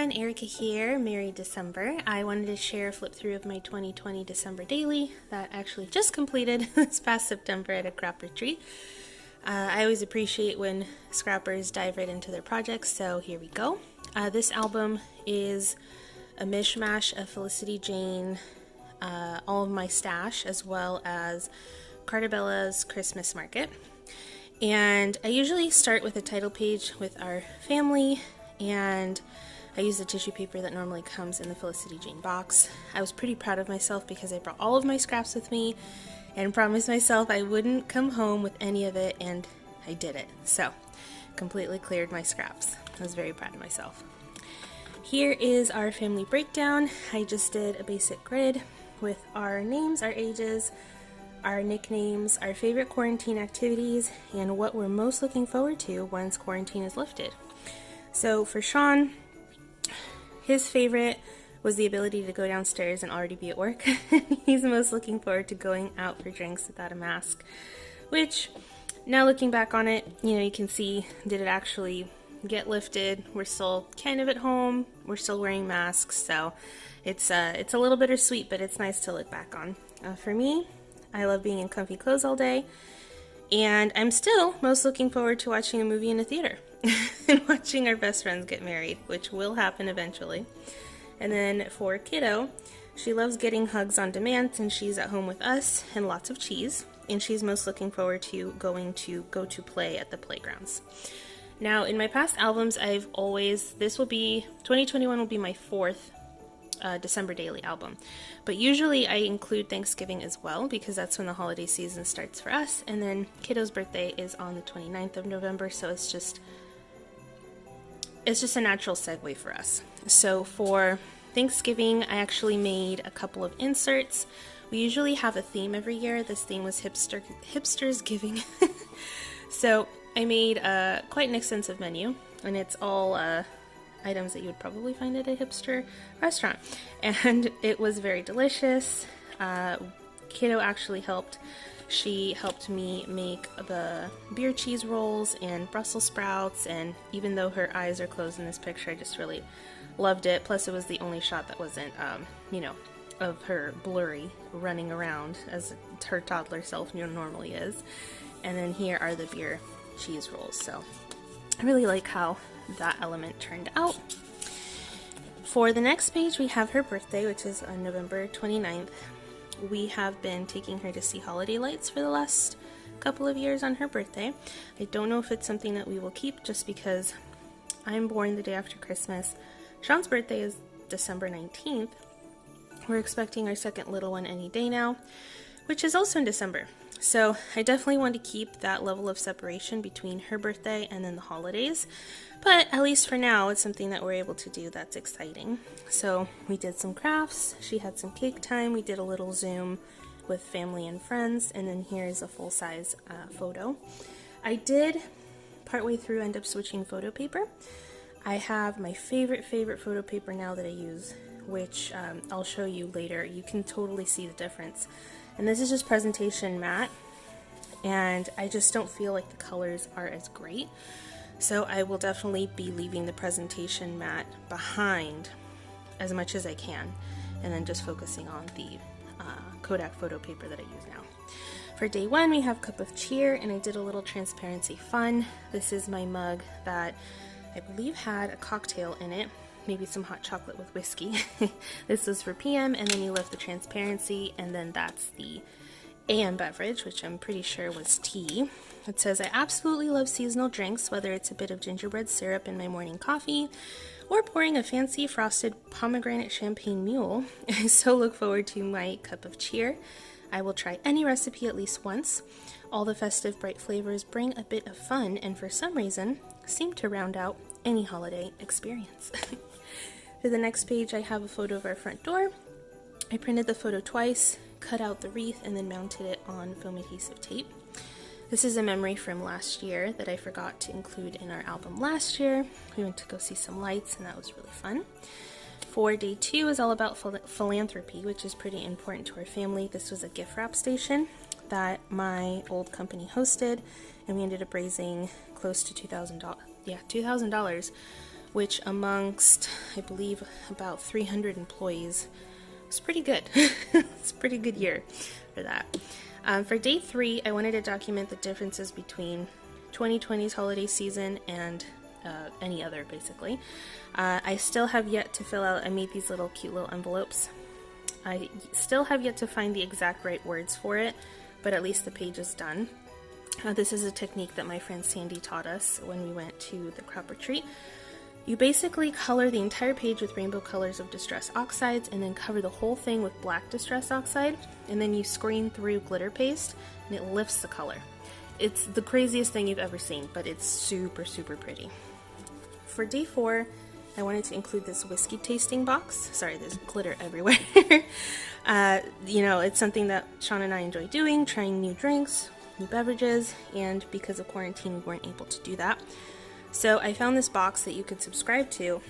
everyone, Erica here. Merry December. I wanted to share a flip through of my 2020 December daily that actually just completed this past September at a crop retreat. I always appreciate when scrappers dive right into their projects, so here we go. This album is a mishmash of Felicity Jane, all of my stash, as well as Carter Bella's Christmas Market. And I usually start with a title page with our family, and I use the tissue paper that normally comes in the Felicity Jane box. I was pretty proud of myself because I brought all of my scraps with me and promised myself I wouldn't come home with any of it, and I did it. So, completely cleared my scraps. I was very proud of myself. Here is our family breakdown. I just did a basic grid with our names, our ages, our nicknames, our favorite quarantine activities, and what we're most looking forward to once quarantine is lifted. So for Sean, his favorite was the ability to go downstairs and already be at work. He's most looking forward to going out for drinks without a mask, which now looking back on it, you can see, did it actually get lifted? We're still kind of at home. We're still wearing masks, so it's a little bittersweet, but it's nice to look back on. For me, I love being in comfy clothes all day, and I'm still most looking forward to watching a movie in a theater and watching our best friends get married, which will happen eventually. And then for kiddo, she loves getting hugs on demand since she's at home with us, and lots of cheese, and she's most looking forward to going to go to play at the playgrounds. Now, in my past albums, 2021 will be my fourth December daily album, but usually I include Thanksgiving as well because that's when the holiday season starts for us, and then kiddo's birthday is on the 29th of November, so it's just a natural segue for us. So for Thanksgiving, I actually made a couple of inserts. We usually have a theme every year. This theme was hipsters giving. So I made quite an extensive menu, and it's all items that you would probably find at a hipster restaurant. And it was very delicious. Kiddo actually helped. She helped me make the beer cheese rolls and Brussels sprouts, and even though her eyes are closed in this picture, I just really loved it. Plus, it was the only shot that wasn't, of her blurry running around as her toddler self normally is. And then here are the beer cheese rolls. So I really like how that element turned out. For the next page, we have her birthday, which is on November 29th. We have been taking her to see holiday lights for the last couple of years on her birthday. I don't know if it's something that we will keep just because I'm born the day after Christmas. Sean's birthday is December 19th. We're expecting our second little one any day now, which is also in December. So I definitely want to keep that level of separation between her birthday and then the holidays. But at least for now, it's something that we're able to do that's exciting. So we did some crafts. She had some cake time. We did a little Zoom with family and friends. And then here's a full-size photo. I did, partway through, end up switching photo paper. I have my favorite photo paper now that I use, which I'll show you later. You can totally see the difference. And this is just presentation matte, and I just don't feel like the colors are as great. So I will definitely be leaving the presentation matte behind as much as I can, and then just focusing on the Kodak photo paper that I use now. For day one, we have Cup of Cheer, and I did a little transparency fun. This is my mug that I believe had a cocktail in it, maybe some hot chocolate with whiskey. This was for PM, and then you lift the transparency, and then that's the AM beverage, which I'm pretty sure was tea. It says, I absolutely love seasonal drinks, whether it's a bit of gingerbread syrup in my morning coffee or pouring a fancy frosted pomegranate champagne mule. I so look forward to my Cup of Cheer. I will try any recipe at least once. All the festive bright flavors bring a bit of fun, and for some reason seem to round out any holiday experience. For the next page, I have a photo of our front door. I printed the photo twice, cut out the wreath, and then mounted it on foam adhesive tape. This is a memory from last year that I forgot to include in our album last year. We went to go see some lights, and that was really fun. For day two is all about philanthropy, which is pretty important to our family. This was a gift wrap station that my old company hosted, and we ended up raising close to $2,000 which amongst, I believe, about 300 employees was pretty good. It's a pretty good year for that. For day 3, I wanted to document the differences between 2020's holiday season and any other, basically. I still have yet to fill out, I made these little cute little envelopes. I still have yet to find the exact right words for it, but at least the page is done. This is a technique that my friend Sandy taught us when we went to the crop retreat. You basically color the entire page with rainbow colors of distress oxides and then cover the whole thing with black distress oxide, and then you screen through glitter paste and it lifts the color. It's the craziest thing you've ever seen, but it's super, super pretty. For day 4, I wanted to include this whiskey tasting box. Sorry, there's glitter everywhere. You know, it's something that Sean and I enjoy doing, trying new drinks, new beverages, and because of quarantine, we weren't able to do that. So I found this box that you could subscribe to,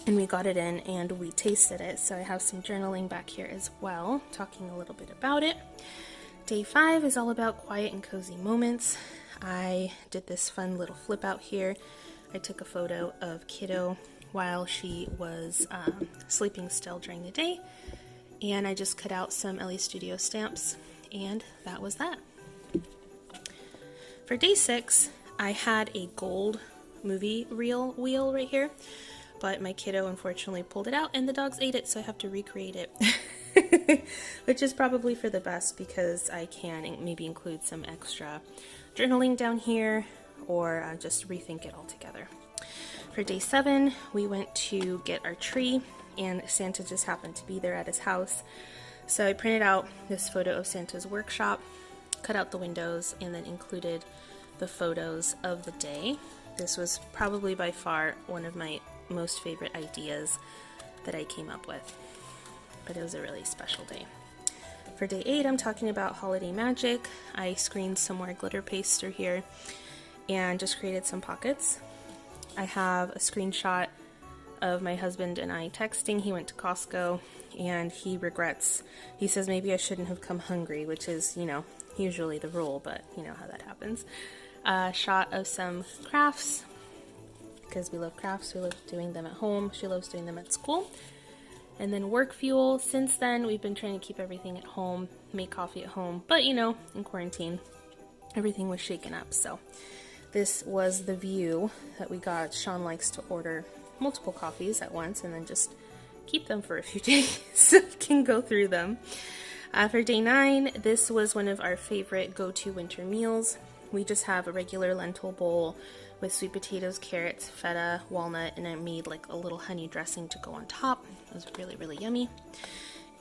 and we got it in and we tasted it. So I have some journaling back here as well, talking a little bit about it. Day 5 is all about quiet and cozy moments. I did this fun little flip out here. I took a photo of Kiddo while she was sleeping still during the day, and I just cut out some LA Studio stamps, and that was that. For day 6, I had a gold movie reel wheel right here, but my kiddo unfortunately pulled it out and the dogs ate it, so I have to recreate it. Which is probably for the best because I can maybe include some extra journaling down here or just rethink it all together. For day 7, we went to get our tree, and Santa just happened to be there at his house. So I printed out this photo of Santa's workshop, cut out the windows, and then included the photos of the day. This was probably by far one of my most favorite ideas that I came up with, but it was a really special day. For day 8, I'm talking about holiday magic. I screened some more glitter paste through here and just created some pockets. I have a screenshot of my husband and I texting. He went to Costco and he regrets. He says maybe I shouldn't have come hungry, which is, you know, usually the rule, but you know how that happens. A shot of some crafts, because we love crafts. We love doing them at home. She loves doing them at school. And then work fuel. Since then, we've been trying to keep everything at home, make coffee at home. But, you know, in quarantine, everything was shaken up. So this was the view that we got. Sean likes to order multiple coffees at once and then just keep them for a few days so we can go through them. For day 9, this was one of our favorite go-to winter meals. We just have a regular lentil bowl with sweet potatoes, carrots, feta, walnut, and I made like a little honey dressing to go on top. It was really, really yummy.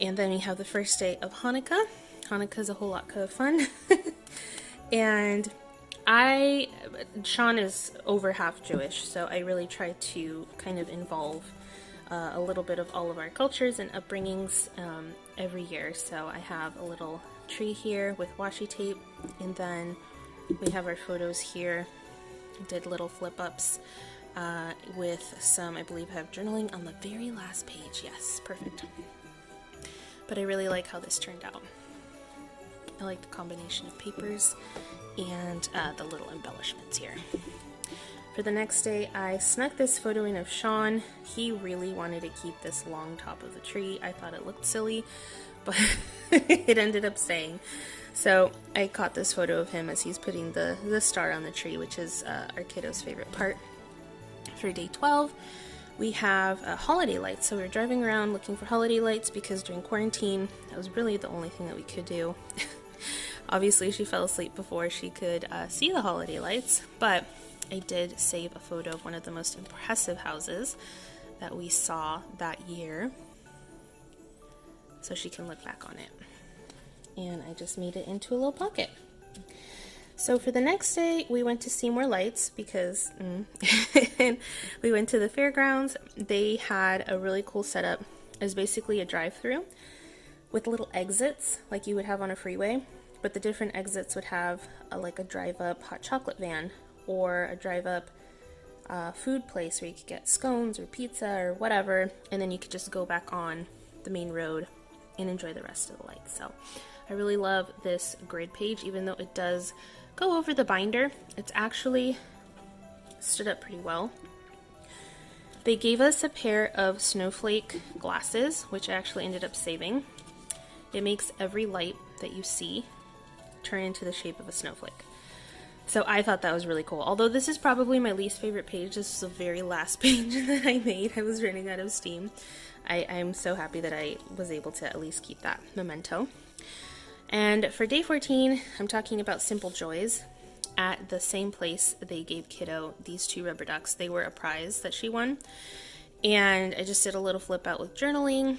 And then we have the first day of Hanukkah. Hanukkah is a whole lot of fun. And Sean is over half Jewish, so I really try to kind of involve a little bit of all of our cultures and upbringings every year. So I have a little tree here with washi tape, and then we have our photos here. I did little flip-ups with some, I believe I have journaling on the very last page. Yes, perfect. But I really like how this turned out. I like the combination of papers and the little embellishments here. For the next day, I snuck this photo in of Sean. He really wanted to keep this long top of the tree. I thought it looked silly, but it ended up staying. So I caught this photo of him as he's putting the star on the tree, which is our kiddo's favorite part. For day 12, we have holiday lights. So we were driving around looking for holiday lights because during quarantine, that was really the only thing that we could do. Obviously, she fell asleep before she could see the holiday lights, but I did save a photo of one of the most impressive houses that we saw that year, so she can look back on it. And I just made it into a little pocket. So for the next day, we went to see more lights because we went to the fairgrounds. They had a really cool setup. It was basically a drive-through with little exits like you would have on a freeway, but the different exits would have like a drive-up hot chocolate van or a drive-up food place where you could get scones or pizza or whatever, and then you could just go back on the main road and enjoy the rest of the lights. So I really love this grid page, even though it does go over the binder. It's actually stood up pretty well. They gave us a pair of snowflake glasses, which I actually ended up saving. It makes every light that you see turn into the shape of a snowflake. So I thought that was really cool. Although this is probably my least favorite page. This is the very last page that I made. I was running out of steam. I'm so happy that I was able to at least keep that memento. And for day 14, I'm talking about Simple Joys. At the same place, they gave Kiddo these 2 rubber ducks. They were a prize that she won. And I just did a little flip out with journaling.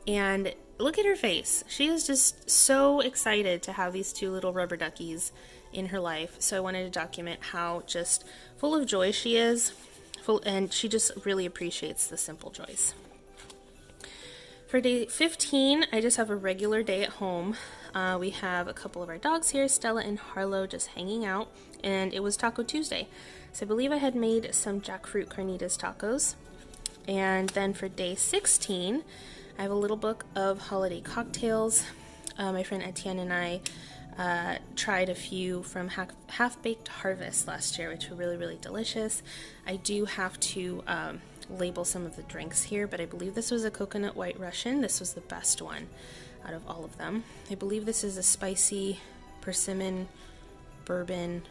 And look at her face. She is just so excited to have these 2 little rubber duckies in her life. So I wanted to document how just full of joy she is. And she just really appreciates the simple joys. For day 15, I just have a regular day at home. We have a couple of our dogs here, Stella and Harlow, just hanging out, and it was Taco Tuesday. So I believe I had made some jackfruit carnitas tacos. And then for day 16, I have a little book of holiday cocktails. My friend Etienne and I tried a few from Half-Baked Harvest last year, which were really, really delicious. I do have to label some of the drinks here, but I believe this was a coconut white Russian. This was the best one out of all of them. I believe this is a spicy persimmon bourbon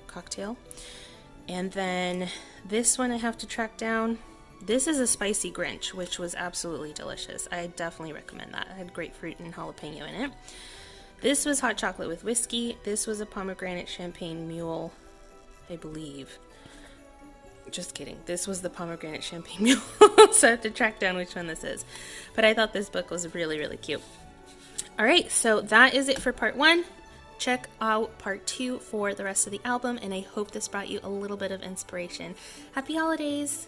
cocktail. And then this one I have to track down. This is a spicy Grinch, which was absolutely delicious. I definitely recommend that. It had grapefruit and jalapeno in it. This was hot chocolate with whiskey. This was a pomegranate champagne mule, I believe. Just kidding. This was the pomegranate champagne mule. So I have to track down which one this is. But I thought this book was really, really cute. All right, so that is it for part 1. Check out part 2 for the rest of the album, and I hope this brought you a little bit of inspiration. Happy holidays!